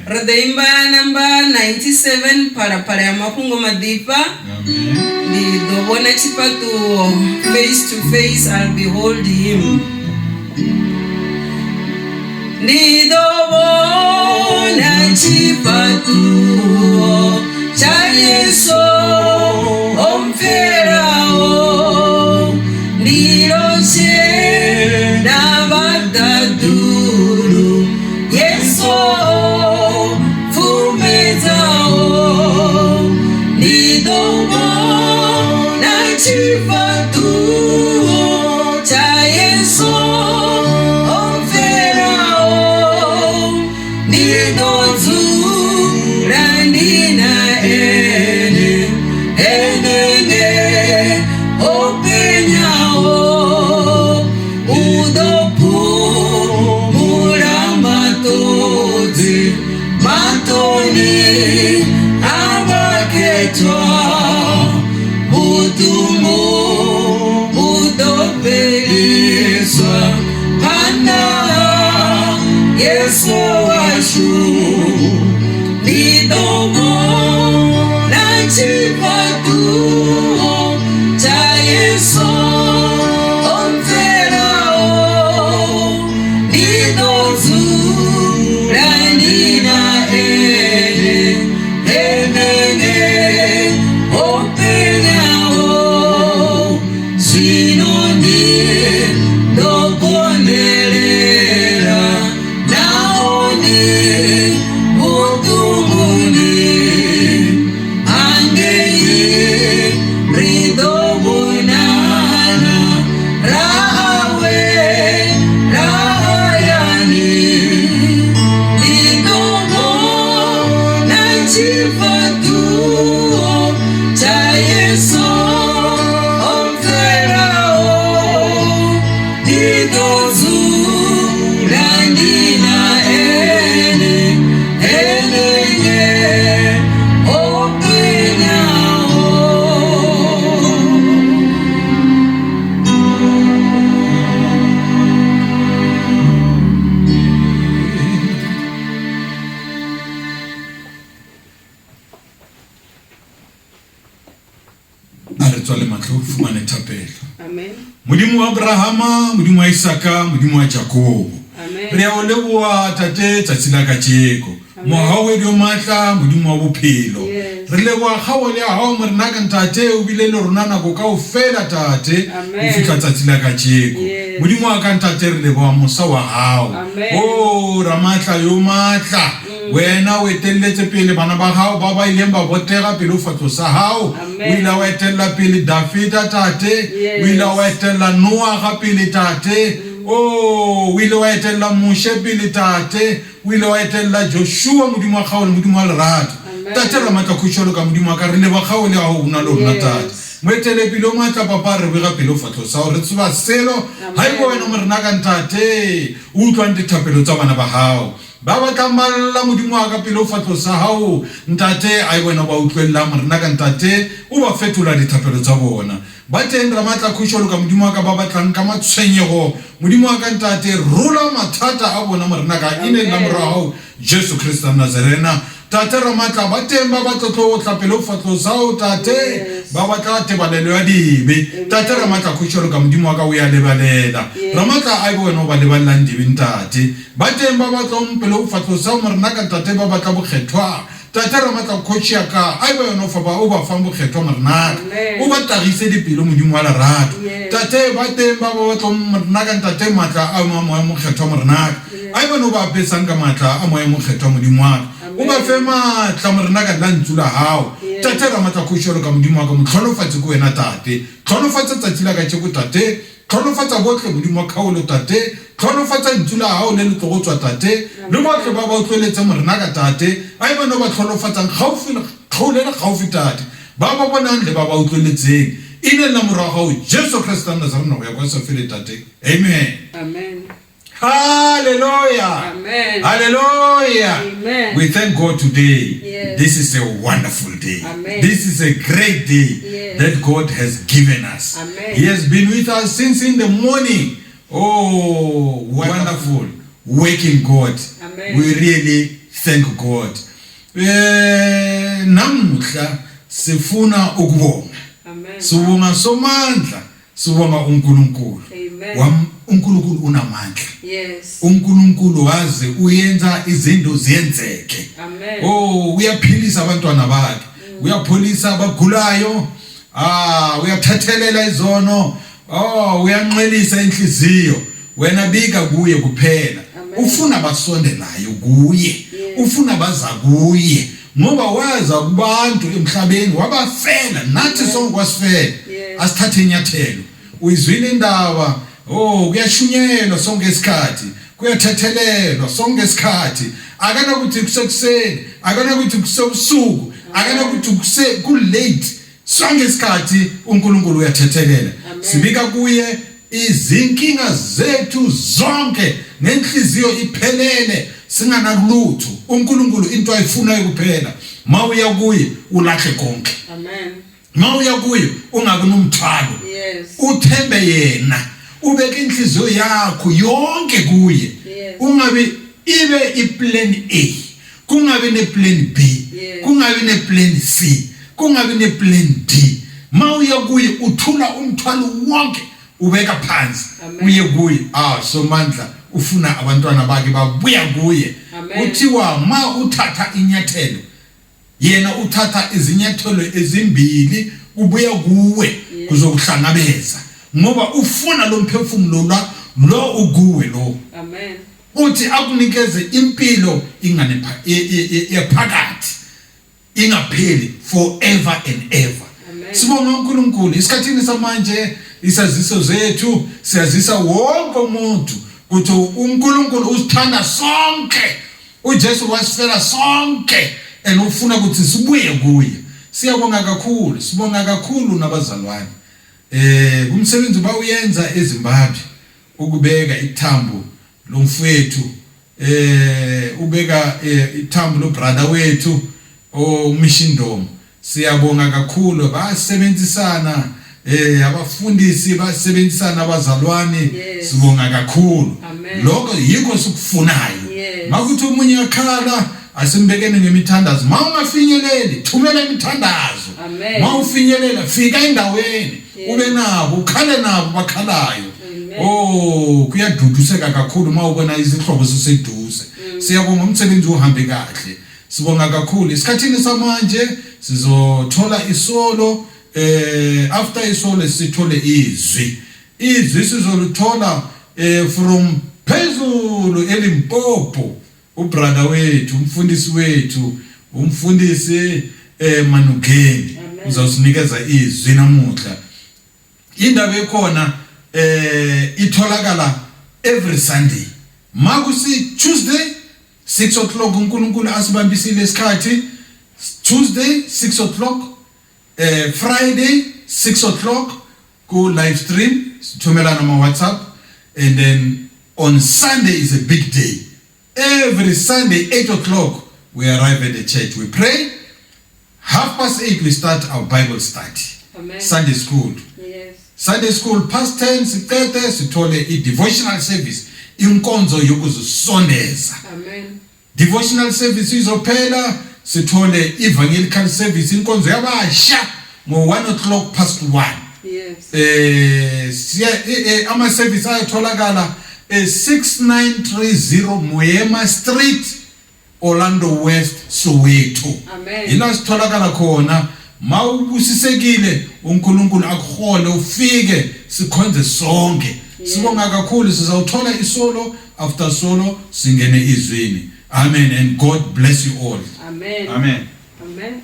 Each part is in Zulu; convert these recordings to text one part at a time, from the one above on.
Redeemba number 97 para ya mapungo madipa. Di dobona chipa to face I'll behold him. Di dobona chipa to cha Yesu omferao. Di roche na bataduru Yesu fumezao. Di dobona chipa to cha Yesu Sinoni dokonelela naoni utunguni angei ridobunana rawe rayani idomo na chifatuo cha Yesu Amen. Mudimu wa Abrahama, mudimu wa Isaka, mudimu wa Jacobo. Amen. Reaolewa tate tatsila kacheko. Mohawe dio matla mudimu wa bupilo. Relewa hawale hao mrnaga ntate ubile lorunana koka ufela tate ufika tatsila kacheko. Mudimu wa kantate relewa musa wa hao. Oh ramatla yo matla. Wena weteletse pele bana ba hao baba ilemba botega pele ufatlo sa hao wila wetella pele Davida tate wila wetella Noah ga pele tate oh wila wetella Moshe pele tate wila wetella Joshua modimo ga le modimo le rato tate ra matla khusholo ka modimo ka re le ba ga le a ho una lona tate mwetele pele o matla papa re be ga pele ufatlo sa re tsuba selo ha ibo wena mo rena ka ntate o utlwa ntethapelo tsa bana ba hao Baba kamalla modimo wa ka pele o fatlo sa hao ntate ai bona ba utlwella morena ka ntate o ba fetola dithapelo tsa bona ba teng ra matla khusholo ka modimo wa ka ba batlang ka matshwenyego modimo wa ka ntate rula mathata a bona morena ka ine la morao Jesu Christ Nazarena tate ra matla ba teng ba batlo o tlapele o fatlo sa hao tate ba batla tebalelo ya dibe tate ra matla khusholo ka modimo wa ka o ya lebalela ra matla ai bona ba lebalang dibe ntate ba teng ba batla mpele o fatlo sa morena ka tate ba batla bokgethwa tate ra matla khochia ka ai bona fa ba o ba fa bokgethwa morena o ba tagise dipelo modimo wa lerato tate ba teng ba batla morena ka tate matla a mo mokgethwa morena ai bona o ba pesang ka matla a mo mokgethwa modimo wa o ba fema tla morena ka lantsula hao tate ra matla khusholo ka modimo wa ka motlholofatse ko wena tate tlholofatsa tsatsila ka tsheko tate tlholofatsa botle modimo wa khaolo tate tlholofatsa ntsula hao le letlogo tswa tate le botle ba ba utlweletse morena ka tate ai bona ba tlholofatsang gaufi kgaolele gaufi tate ba ba bonang le ba ba utlweletseng ine la morago Jesu Christ Nazarena go ya kwa sefele tate amen Amen. Hallelujah. Amen. Hallelujah. Amen. We thank God today. Yes. This is a wonderful day. Amen. This is a great day that God has given us. Amen. He has been with us since in the morning. Oh, wonderful. Waking God. Amen. We really thank God. Namuhla sifuna ukubonga. Amen. Sibonga somandla, sibonga uNkulunkulu. Amen. uNkulunkulu unamandla. Yes. uNkulunkulu waze uyenza izinto ziyenzeke. Amen. Oh, uyaphilisa abantwana bakhe. Uyapholisa abagulayo. Uyathathelela izono. Oh, uyanxelisa inhliziyo. Wena bika kuye kuphela. Ufuna basondelayo kuye. Ufuna baza kuye. Ngoba waza kubantu emhlabeni wabafela nathi sonke wasifela. Asithathe inyathelo. Uyizwile indaba. Oh, kuyashunyelwa sonke isikhathi. Kuyathethelelwa sonke isikhathi. Akana kuthi kusekuseni, akana kuthi kusebusuku, akana kuthi kulate. Sonke isikhathi uNkulunkulu uyathethelela. Sibika kuye izinkinga zethu zonke nenhliziyo iphelele singanalutho. uNkulunkulu into ayifunayo kuphela mawuya kuye ulahle konke. Amen. Mawuya kuye ungabi nomthwalo. Yes. Uthembe yena. Ubeke inhliziyo yakho yonke kuye. Ungabi ibe iplan A, kungabi neplan B, kungabi neplan C, kungabi neplan D. Mawuya kuye uthula umthwalo wonke ubeka phansi uye kuye. Somandla ufuna abantwana bakhe babuya kuye. Uthiwa ma uthatha inyathelo yena uthatha izinyathelo ezimbili ubuya kuwe kuzokuhlangabeza. ngoba ufuna lo mphefumulo lo uguwe lo. Amen. Uthi akunikeze impilo ingane ephakathi ingapheli forever and ever. Sibonga uNkulunkulu isikhathini samanje isaziso zethu siyazisa wonke umuntu ukuthi uNkulunkulu usithanda sonke, uJesu wasifela sonke and ufuna ukuthi sibuye kuye. Siyabonga kakhulu, sibonga kakhulu nabazalwane kumsebenzi bawuyenza eZimbabwe ukubeka ithambo lomfowethu ubeka ithambo lo brother wethu oMishindom. Siyabonga kakhulu basebenzisana abafundisi basebenzisana abazalwane. Sibonga kakhulu lokho yikho sikufunayo. Makuthi umunye yakhala asimbekene ngemithandazo, mawungafinyeleli thumela imithandazo, mawufinyelela fika endaweni ube nabo ukhale nabo bakhalayo. Kuyaduduseka kakhulu mawubona izihlobo siseduze. Siyabonga umsebenzi uhambe kahle. Sibonga kakhulu isikhathini samanje sizothola isolo after isolo sithole izwi sizoluthola from phezulu eLimpopo. Ubrother wethu umfundisi wethu umfundisi Manugeni uzosinikeza izwi namuhla. Indaba ekhona itholakala every Sunday. Makusi Tuesday 6 o'clock uNkulunkulu asibambisile isikhathi. Tuesday 6 o'clock, Friday 6 o'clock go live stream sithumelana ma WhatsApp, and then on Sunday is a big day. Every Sunday 8 o'clock we arrive at the church. We pray. 8:30 we start our Bible study. Amen. Sunday school. Yes. Sunday school past 10 sithethe sithole devotional service inkonzo yokuzisondeza. Amen. Devotional service izophela sithole evangelical service inkonzo yabasha ngo 1 past 1. Yes. Ama service ayatholakala 6930 Moema Street, Orlando West, Soweto. Amen. Ila sitholakala khona mawubusisekile uNkulunkulu akuhole ufike sikhonze sonke. Sibonga kakhulu sizawuthola isolo after solo singene izwini. Amen, and God bless you all. Amen. Amen. Amen.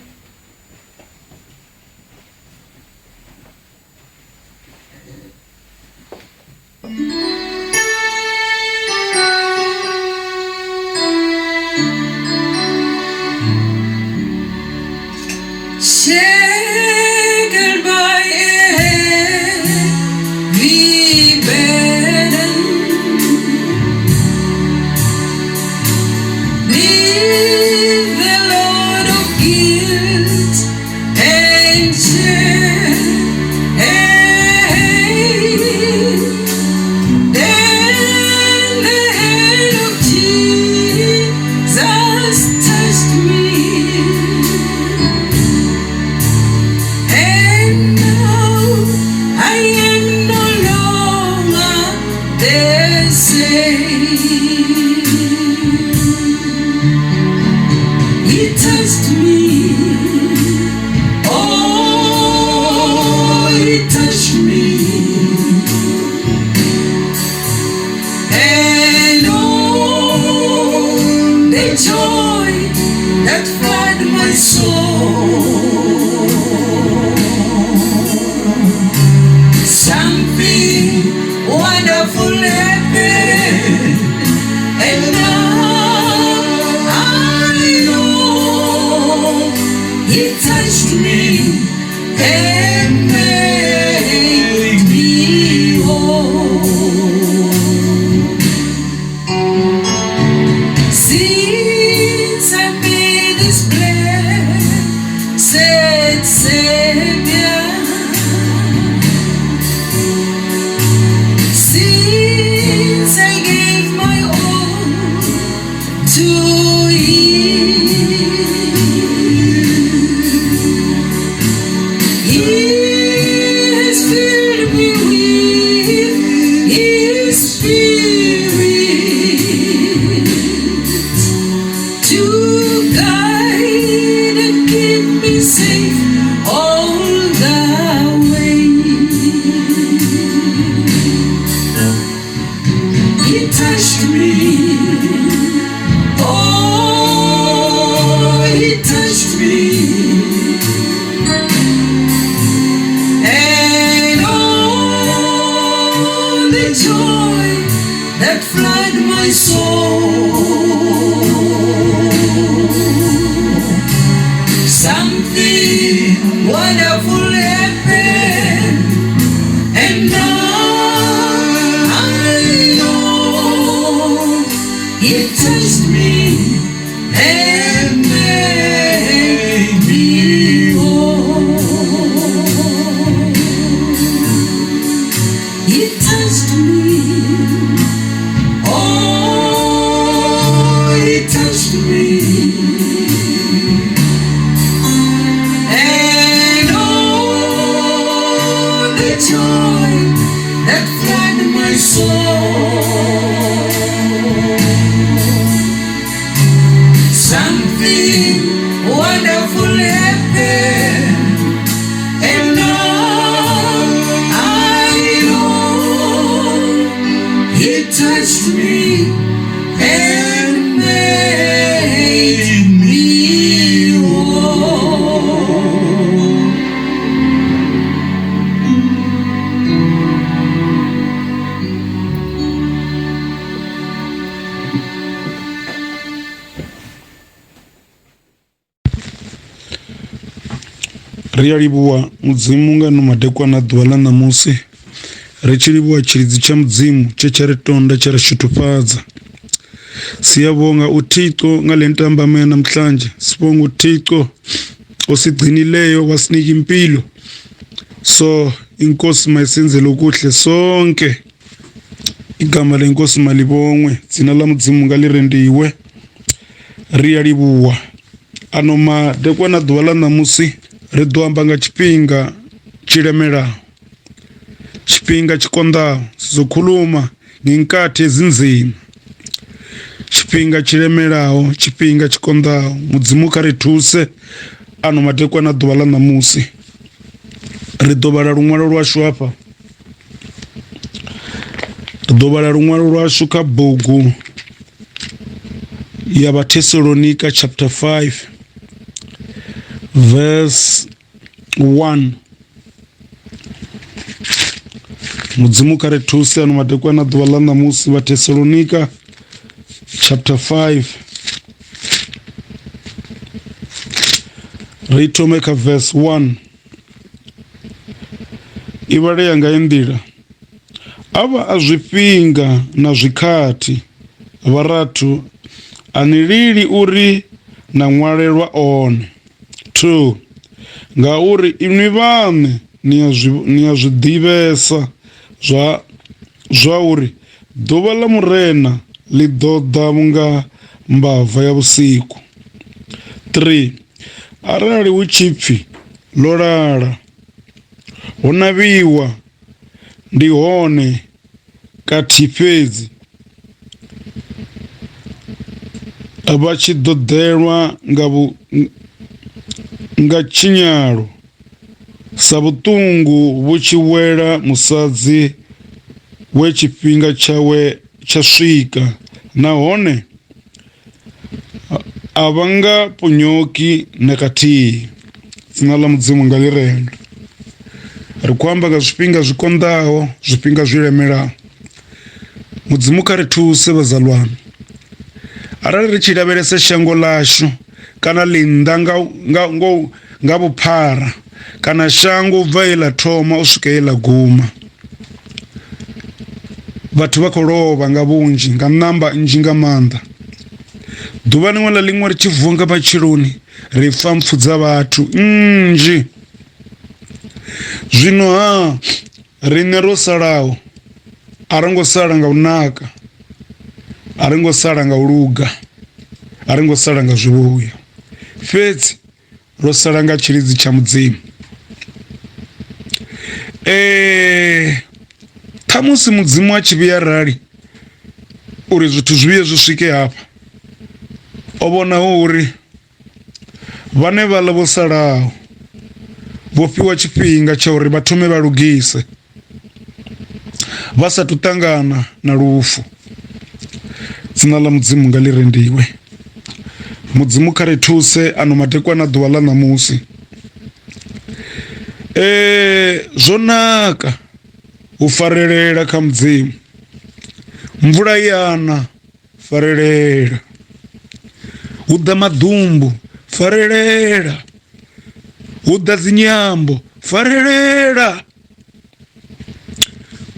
Shackled by a heavy burden, leave the load of guilt and shame. Then the hand of Jesus touched me. And now I am no longer the same. He touched me. Oh, he touched me. And oh, the joy that flooded my soul. Something wonderful happened, and now I know He touched me and made me whole. Since I made this blessed Savior, since I gave my all to Him, He soul. Something wonderful happened, and now I know it touched me and made me whole. It touched me, oh, it touched me. And oh, the joy that flooded my soul. Something wonderful happened, and now I know it touched me and made me whole. Riyalibuwa mudzimu ngano madekwana ḓuvha ḽa ṋamusi ri tshi livhuwa tshilidzi tsha mudzimu tshe tsha ri tonda tsha ri shutufhadza. Siyabonga uThixo ngale ntambama yanamhlanje, sibonga uThixo osigcinileyo wasinika impilo. So inkosi mayisenzele okuhle sonke, igama lenkosi malibongwe, dzina ḽa mudzimu ngalirendiwe. Riyalibuwa ano madekwana ḓuvha ḽa ṋamusi ri ḓo amba nga tshifhinga tshilemelaho, tshifhinga tshikonḓaho. Sizokhuluma ngenkathi ezinzima, tshifhinga tshilemelaho, tshifhinga tshikonḓaho. Mudzimu kha ri thuse ano madekwana ḓuvha ḽa ṋamusi. Ri ḓo vhala luṅwalo lwashu hafha, ri ḓo vhala luṅwalo lwashu kha bugu ya Vhathesalonika chapter 5 verse 1. Mudzimu kha ri thuse ano madekwana ḓuvha ḽa ṋamusi. Vhathesalonika chapter 5 ri thome kha verse 1. I vhaleya nga nḓila: avha a zwifhinga na zwikhathi vharathu ani lili uri na ṅwalelwa one. 2. Ngauri inwi vhaṋe ni a zwi ḓivhesa zwa uri ḓuvha ḽa murena ḽi ḓo ḓa nga mbava ya vhusiku. 3. Arali hu tshipfi ḽo lala, ho navhiwa, ndi hone khathihi fhedzi vha tshi ḓoḓelwa nga tshinyalo, sa vhuṱungu vhu tshi wela musadzi we tshifhinga tshawe tsha swika, nahone a vha nga ponyoki na khathihi. Dzina ḽa mudzimu nga lirendo. Ri khou amba nga zwifhinga zwikonḓaho, zwifhinga zwilemelaho. Mudzimu kha ri thuse vhazalwane. Arali ri tshi lavhelesa shango ḽashu kana ḽinnḓa nga vhuphara, kana shango u bva he ḽa thoma u swika he ḽa guma, vhathu vha khou lovha nga vhunzhi, nga namba nnzhi nga maanḓa. Ḓuvha liṅwe na liṅwe ri tshi vuwa nga matsheloni ri pfa mpfu dza vhathu nnzhi. Zwino riṋe ro salaho a ri ngo sala nga u naka, a ri ngo sala nga u luga, a ri ngo sala nga zwivhuya, fhedzi ro sala nga tshilidzi tsha mudzimu. Ṱhamusi mudzimu a tshi vhuya rali uri zwithu zwi vhuye zwi swike hafha, o vhonaho uri vhane vha ḽa vho salaho vho fhiwa tshifhinga tsha uri vha thome vha lugise vha sathu ṱangana na lufu. Dzina ḽa mudzimu nga lirendiwe. Mudzimu kha ri thuse ano madekwana ḓuvha ḽa ṋamusi. Zwo naka u farelela kha mudzimu. Mvula yana farelela. Uda madumbu, farelela. Uda zinyambo, farelela.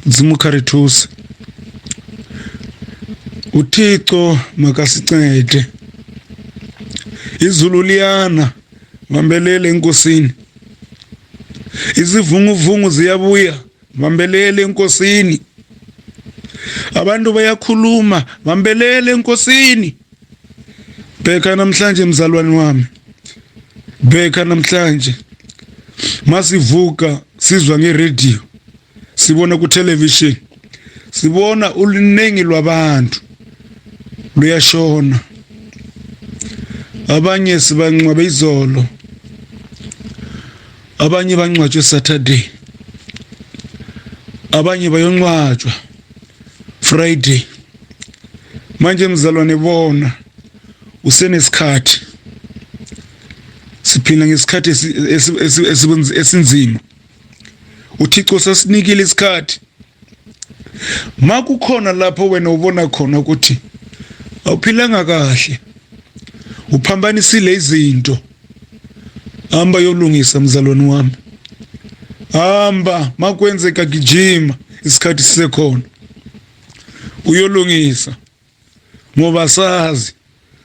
Mudzimu kharithusi. Uthixo makasincede. Izulu liyana, bambelele enkosini. Izivunguvungu ziyabuya, bambelele enkosini. Abantu bayakhuluma, bambelele enkosini. Bheka namhlanje mzalwane wami. Bheka namhlanje. Masivuka sizwa ngeradio. Sibona ku television. Sibona ulinengi lwabantu luyashona. Abanye sibangcwabe izolo. Abanye bangcwatshwe Saturday. Abanye bayongcwatshwa Friday. Manje mzalwane bona usenesikhathi. Siphila ngesikhathi esinzima. Uthixo sasinikile isikhathi. Makukhona lapho wena ubona khona ukuthi awuphilanga kahle. Uphambanisile izinto. Hamba yolungisa mzalwane wami. Hamba makwenzeka gijima isikhathi sisekhona. Uyolungisa. Ngoba sazi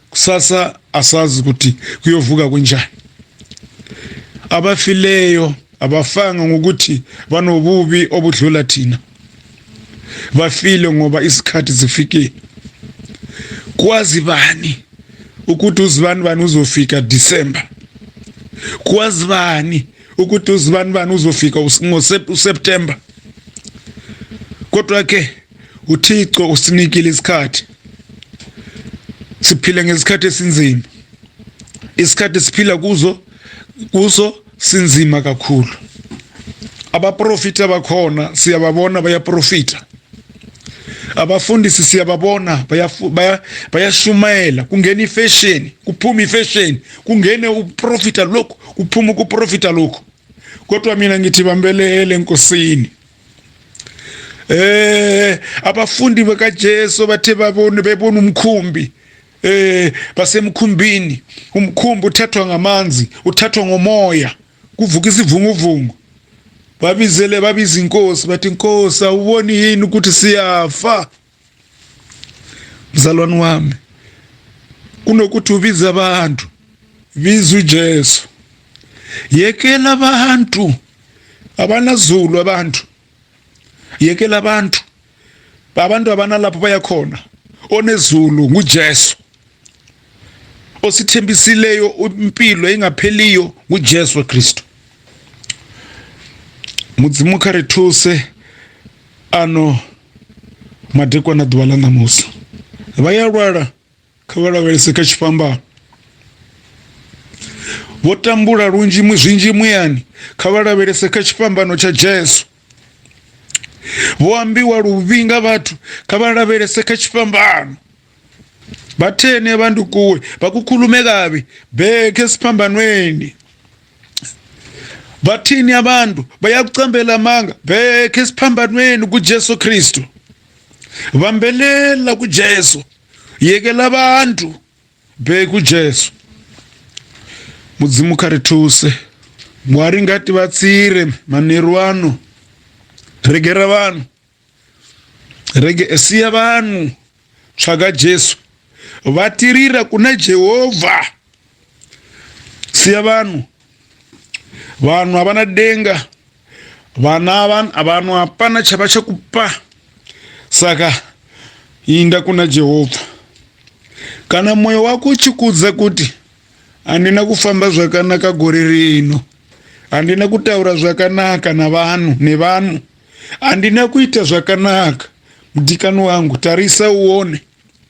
kusasa asazi ukuthi kuyovuka kunjani. Abafileyo abafanga ngokuthi banobubi obudlula thina. Bafile ngoba isikhathi zifike. Kwazi bani ukuthi uzibani uzofika December. Kwazi bani ukuthi uzibani uzofika uSeptember. Kodwa ke uThixo usinikile isikhathi. Siphila ngesikhathi esinzima. Isikhathi siphila kuso sinzima kakhulu. Abaprofita bakhona siyababona bayaprofita. Abafundisi siyababona bayashumayela. Kungena ifashion, kuphuma ifashion, kungene uprofita lokho, kuphuma ukuprofita lokho. Kodwa mina ngithi bambelele enkosini. Abafundi bakaJesu bathe bebona umkhumbi. Basemkhumbini. Umkhumbi uthathwa ngamanzi, uthathwa ngomoya. Kuvuka isivunguvungu. Babiza inkosi bathi inkosi awuboni yini ukuthi siyafa. Mzalwane wami, kunokuthi ubize abantu, biza uJesu. Yekela abantu abanazulu abantu. Yekela abantu abanalapho bayakhona. Onezulu nguJesu. Osithembisileyo impilo engapheliyo nguJesu Kristu. Mudzimu kharithuse ano madekwana dwala namusa. Vayalwala khavalawelese kha chifambano. Votambula lunji muzhinji muyani khavalawelese kha chifambano cha Jesu. Voambiwa luvinga vathu khavalawelese kha chifambano. Bathene abantu kuwe bakukhulume kabi bheke esiphambanweni. Bathini abantu bayakucambela manga bheke esiphambanweni kuJesu Kristu. Bambelela kuJesu. Yekela abantu bheke uJesu. Mudzimu kharithuse. Mwari ngati vatsire manirwano. Regera vanhu. Siya vanhu tsvaga Jesu. Vatirira kuna Jehovha. Siya vanhu. Vanhu havana denga. Vanhu hapana chavachakupa. Saka inda kuna Jehovha. Kana moyo wako uchikudza kuti handina kufamba zvakanaka gore rino, handina kutaura zvakanaka nevanhu, handina kuita zvakanaka, mudikani wangu, tarisa uone,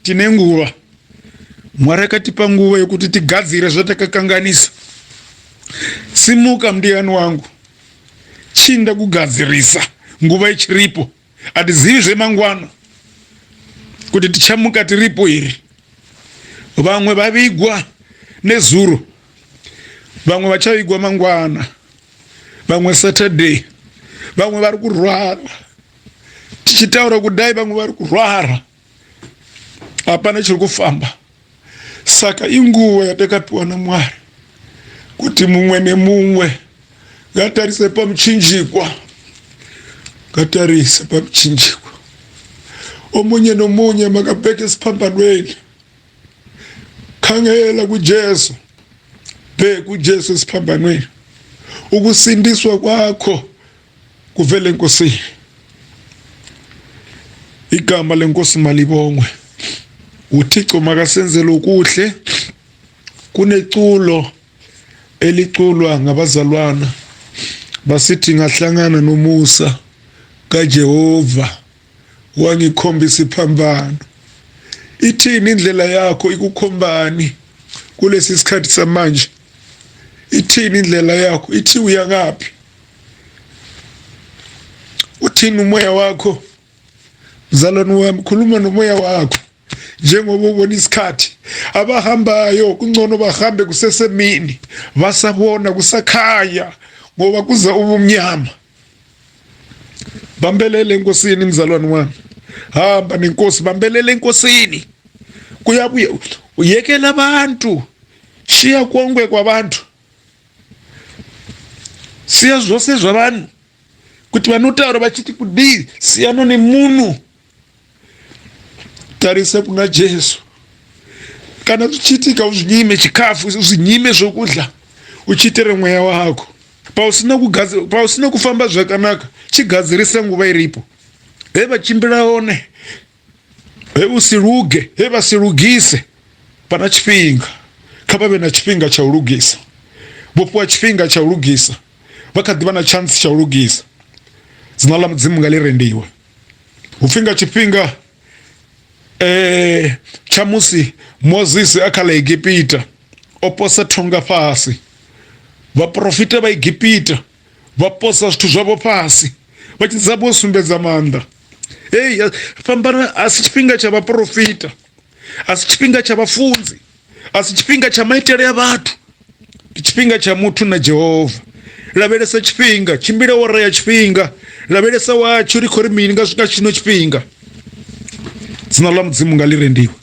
tine nguva. Mwari akatipa nguva yokuti tigadzire zvatakakanganisa. Simuka mudikani wangu, chinda kugadzirisa nguva ichiripo. Hatizivi zvemangwana kuti tichamuka tiripo iri. Vamwe vavigwa nezuro, vamwe vachavigwa mangwana, vamwe Saturday, vamwe vari kurwara. Tichitaura kudai vamwe vari kurwara. hapana chiri kufamba. Saka inguva yatakapiwa naMwari kuti mumwe nemumwe ngatarise pamuchinjikwa, ngatarise pamuchinjikwa. Omunye nomunye makabheke esiphambanweni, khangela kuJesu, bheka kuJesu esiphambanweni. Ukusindiswa kwakho kuvele eNkosini. Igama leNkosi malibongwe. uThixo makasenzele okuhle. Kuneculo eliculwa ngabazalwana basithi ngahlangana noMusa kaJehova wangikhombisa iphambano. Ithini indlela yakho ikukhombani kulesi sikhathi samanje? Ithini indlela yakho? Ithi uya ngaphi? Uthini umoya wakho? Mzalwane wami, khuluma nomoya wakho. Njengoba ubona isikhathi abahambayo kungcono bahambe kusesemini, basabona kusakhanya ngoba kuza ubumnyama. Bambelele eNkosini mzalwane wami, hamba nenkosi, bambelele eNkosini. Kuyabuya uyekela abantu, shiya konke kwabantu. Siyazosezwa abantu kuti vanotaro vachiti kudii siyano nemunhu. Tarise kuna Jesu. Kana tuchitika uzvinyime chikafu, uzvinyime zvokudya, uchitere mweya wako. Pausina kufamba zvakanaka, chigadzirise nguva iripo. Heva chimbiraone, heva usiruge, heva sirugise pana chipinga. Kapave na chipinga cha urugisa. Vopuwa chipinga cha urugisa. Vakadiva na chance cha urugisa. Zinala Mudzimu ngalirendiwe. Ufinga chipinga chamusi Moses akala Egipita oposa thonga pasi. Vaprofita va Egipita vaposa zvithu zvavo pasi vachizabo sumbedza manda. Fambana asi chipinga cha vaprofita, asi chipinga cha vafunzi, asi chipinga cha maitele ya vatu, chipinga cha mutu na Jehova. Lavelesa chipinga chimbire ora ya chipinga, lavelesa wacho rikho rimini nga chino chipinga. Dzina la Mudzimu ngalirendiwe.